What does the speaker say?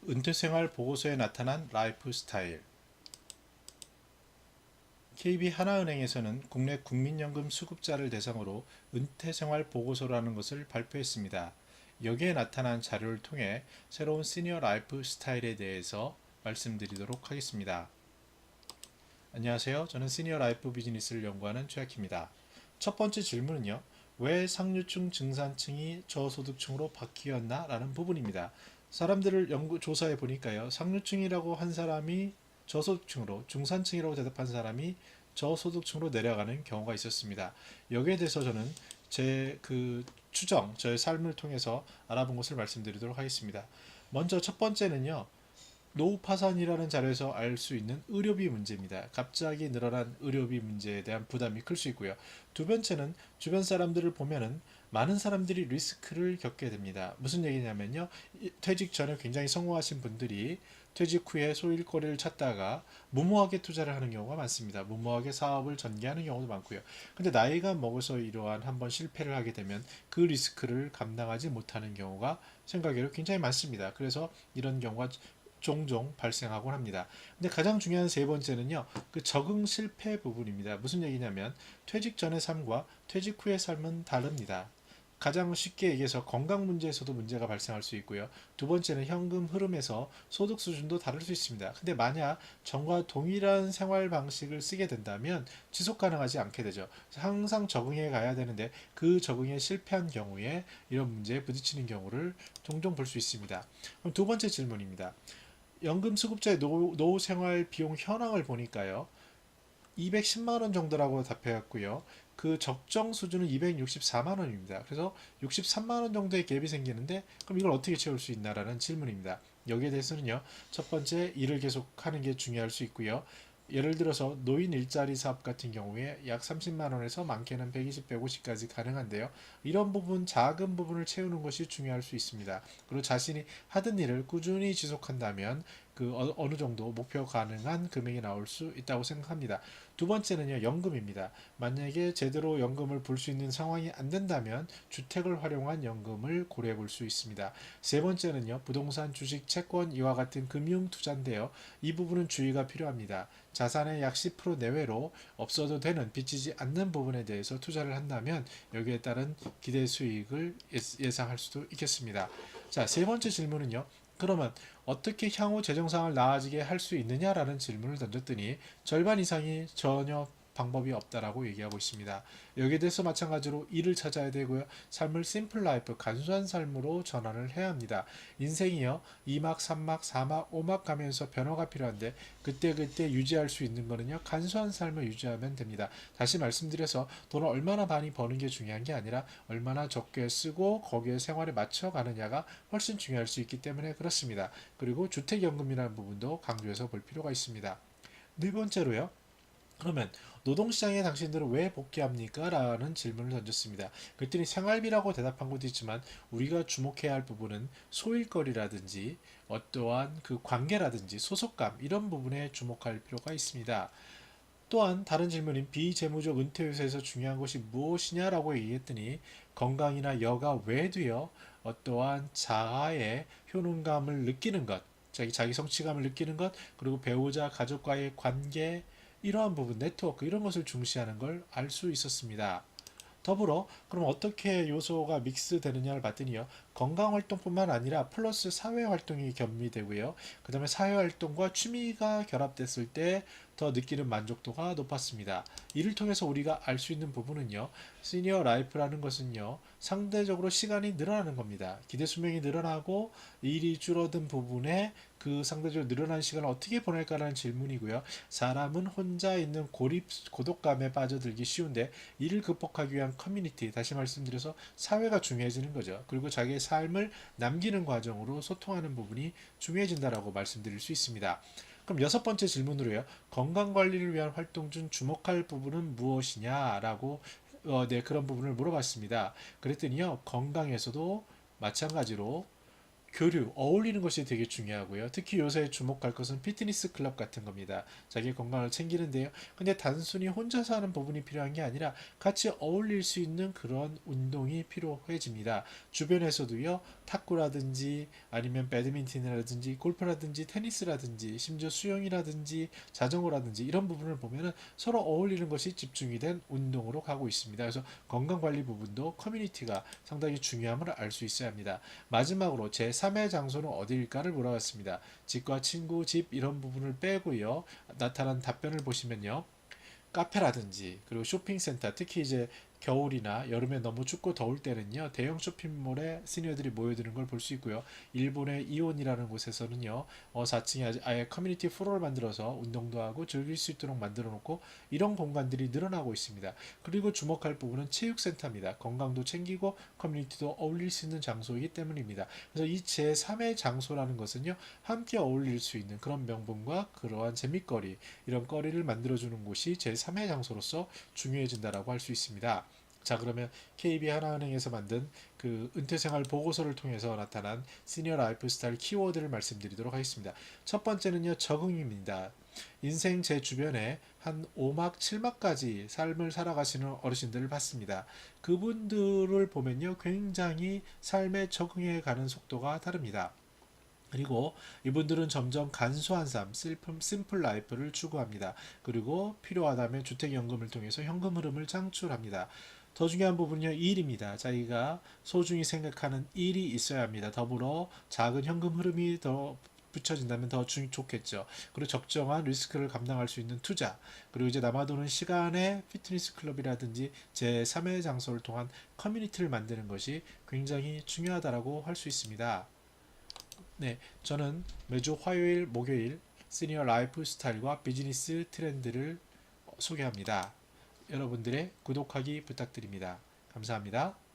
은퇴생활 보고서에 나타난 라이프 스타일. KB 하나은행에서는 국내 국민연금 수급자를 대상으로 은퇴생활 보고서라는 것을 발표했습니다. 여기에 나타난 자료를 통해 새로운 시니어 라이프 스타일에 대해서 말씀드리도록 하겠습니다. 안녕하세요. 저는 시니어 라이프 비즈니스를 연구하는 최학희입니다. 첫 번째 질문은요. 왜 상류층 중산층이 저소득층으로 바뀌었나? 라는 부분입니다. 사람들을 조사해 보니까요. 상류층이라고 한 사람이 저소득층으로, 중산층이라고 대답한 사람이 저소득층으로 내려가는 경우가 있었습니다. 여기에 대해서 저는 저의 삶을 통해서 알아본 것을 말씀드리도록 하겠습니다. 먼저 첫 번째는요. 노후 파산이라는 자료에서 알 수 있는 의료비 문제입니다. 갑자기 늘어난 의료비 문제에 대한 부담이 클 수 있고요. 두 번째는 주변 사람들을 보면은 많은 사람들이 리스크를 겪게 됩니다. 무슨 얘기냐면요. 퇴직 전에 굉장히 성공하신 분들이 퇴직 후에 소일거리를 찾다가 무모하게 투자를 하는 경우가 많습니다. 무모하게 사업을 전개하는 경우도 많고요. 근데 나이가 먹어서 이러한 한번 실패를 하게 되면 그 리스크를 감당하지 못하는 경우가 생각외로 굉장히 많습니다. 그래서 이런 경우가 종종 발생하곤 합니다. 근데 가장 중요한 세 번째는요, 그 적응 실패 부분입니다. 무슨 얘기냐면, 퇴직 전의 삶과 퇴직 후의 삶은 다릅니다. 가장 쉽게 얘기해서 건강 문제에서도 문제가 발생할 수 있고요. 두 번째는 현금 흐름에서 소득 수준도 다를 수 있습니다. 근데 만약 전과 동일한 생활 방식을 쓰게 된다면 지속 가능하지 않게 되죠. 항상 적응해 가야 되는데 그 적응에 실패한 경우에 이런 문제에 부딪히는 경우를 종종 볼 수 있습니다. 그럼 두 번째 질문입니다. 연금 수급자의 노후 생활 비용 현황을 보니까요. 210만 원 정도라고 답해왔고요. 그 적정 수준은 264만 원입니다. 그래서 63만 원 정도의 갭이 생기는데 그럼 이걸 어떻게 채울 수 있나라는 질문입니다. 여기에 대해서는요. 첫 번째 일을 계속하는 게 중요할 수 있고요. 예를 들어서 노인 일자리 사업 같은 경우에 약 30만 원에서 많게는 120, 150까지 가능한데요. 이런 부분, 작은 부분을 채우는 것이 중요할 수 있습니다. 그리고 자신이 하던 일을 꾸준히 지속한다면 그 어느 정도 목표 가능한 금액이 나올 수 있다고 생각합니다. 두 번째는요, 연금입니다. 만약에 제대로 연금을 볼 수 있는 상황이 안 된다면 주택을 활용한 연금을 고려해 볼 수 있습니다. 세 번째는요, 부동산, 주식, 채권 이와 같은 금융 투자인데요. 이 부분은 주의가 필요합니다. 자산의 약 10% 내외로 없어도 되는 빚지지 않는 부분에 대해서 투자를 한다면 여기에 따른 기대 수익을 예상할 수도 있겠습니다. 자, 세 번째 질문은요. 그러면 어떻게 향후 재정 상황을 나아지게 할 수 있느냐라는 질문을 던졌더니 절반 이상이 전혀 방법이 없다라고 얘기하고 있습니다. 여기에 대해서 마찬가지로 일을 찾아야 되고요. 삶을 심플 라이프, 간소한 삶으로 전환을 해야 합니다. 인생이요. 2막, 3막, 4막, 5막 가면서 변화가 필요한데 그때그때 유지할 수 있는 거는요. 간소한 삶을 유지하면 됩니다. 다시 말씀드려서 돈을 얼마나 많이 버는 게 중요한 게 아니라 얼마나 적게 쓰고 거기에 생활에 맞춰 가느냐가 훨씬 중요할 수 있기 때문에 그렇습니다. 그리고 주택연금이라는 부분도 강조해서 볼 필요가 있습니다. 네 번째로요. 그러면 노동시장에 당신들은 왜 복귀합니까? 라는 질문을 던졌습니다. 그랬더니 생활비라고 대답한 것도 있지만 우리가 주목해야 할 부분은 소일거리라든지 어떠한 그 관계라든지 소속감 이런 부분에 주목할 필요가 있습니다. 또한 다른 질문인 비재무적 은퇴 요소에서 중요한 것이 무엇이냐라고 얘기했더니 건강이나 여가 외에도요 어떠한 자아의 효능감을 느끼는 것, 자기 성취감을 느끼는 것, 그리고 배우자 가족과의 관계 이러한 부분 네트워크 이런 것을 중시하는 걸 알 수 있었습니다. 더불어 그럼 어떻게 요소가 믹스되느냐를 봤더니요. 건강활동뿐만 아니라 플러스 사회활동이 겸비되고요. 그 다음에 사회활동과 취미가 결합됐을 때 더 느끼는 만족도가 높았습니다. 이를 통해서 우리가 알 수 있는 부분은요. 시니어 라이프라는 것은요. 상대적으로 시간이 늘어나는 겁니다. 기대 수명이 늘어나고 일이 줄어든 부분에 그 상대적으로 늘어난 시간을 어떻게 보낼까라는 질문이고요. 사람은 혼자 있는 고독감에 빠져들기 쉬운데 이를 극복하기 위한 커뮤니티, 다시 말씀드려서 사회가 중요해지는 거죠. 그리고 자기의 삶을 남기는 과정으로 소통하는 부분이 중요해진다라고 말씀드릴 수 있습니다. 그럼 여섯 번째 질문으로요. 건강관리를 위한 활동 중 주목할 부분은 무엇이냐라고 네, 그런 부분을 물어봤습니다. 그랬더니요. 건강에서도 마찬가지로 교류, 어울리는 것이 되게 중요하고요. 특히 요새 주목할 것은 피트니스 클럽 같은 겁니다. 자기 건강을 챙기는데요. 근데 단순히 혼자서 하는 부분이 필요한 게 아니라 같이 어울릴 수 있는 그런 운동이 필요해집니다. 주변에서도요. 탁구라든지 아니면 배드민턴이라든지 골프라든지 테니스라든지 심지어 수영이라든지 자전거라든지 이런 부분을 보면은 서로 어울리는 것이 집중이 된 운동으로 가고 있습니다. 그래서 건강관리 부분도 커뮤니티가 상당히 중요함을 알 수 있어야 합니다. 마지막으로 제3의 장소는 어디일까를 물어봤습니다. 집과 친구, 집 이런 부분을 빼고요. 나타난 답변을 보시면요. 카페라든지 그리고 쇼핑센터 특히 이제 겨울이나 여름에 너무 춥고 더울 때는요 대형 쇼핑몰에 시니어들이 모여드는 걸 볼 수 있고요. 일본의 이온이라는 곳에서는요 4층에 아예 커뮤니티 플로어를 만들어서 운동도 하고 즐길 수 있도록 만들어 놓고 이런 공간들이 늘어나고 있습니다. 그리고 주목할 부분은 체육센터입니다. 건강도 챙기고 커뮤니티도 어울릴 수 있는 장소이기 때문입니다. 그래서 이 제3의 장소라는 것은요 함께 어울릴 수 있는 그런 명분과 그러한 재밌거리 이런 거리를 만들어주는 곳이 제3의 장소로서 중요해진다라고 할 수 있습니다. 자, 그러면 KB 하나은행에서 만든 그 은퇴생활 보고서를 통해서 나타난 시니어 라이프 스타일 키워드를 말씀드리도록 하겠습니다. 첫 번째는요, 적응입니다. 인생 제 주변에 한 5막, 7막까지 삶을 살아가시는 어르신들을 봤습니다. 그분들을 보면요, 굉장히 삶에 적응해 가는 속도가 다릅니다. 그리고 이분들은 점점 간소한 삶, 심플 라이프를 추구합니다. 그리고 필요하다면 주택연금을 통해서 현금 흐름을 창출합니다. 더 중요한 부분은요, 일입니다. 자기가 소중히 생각하는 일이 있어야 합니다. 더불어 작은 현금 흐름이 더 붙여진다면 더 좋겠죠. 그리고 적정한 리스크를 감당할 수 있는 투자, 그리고 이제 남아도는 시간에 피트니스 클럽이라든지 제3의 장소를 통한 커뮤니티를 만드는 것이 굉장히 중요하다고 할 수 있습니다. 네, 저는 매주 화요일, 목요일 시니어 라이프 스타일과 비즈니스 트렌드를 소개합니다. 여러분들의 구독하기 부탁드립니다. 감사합니다.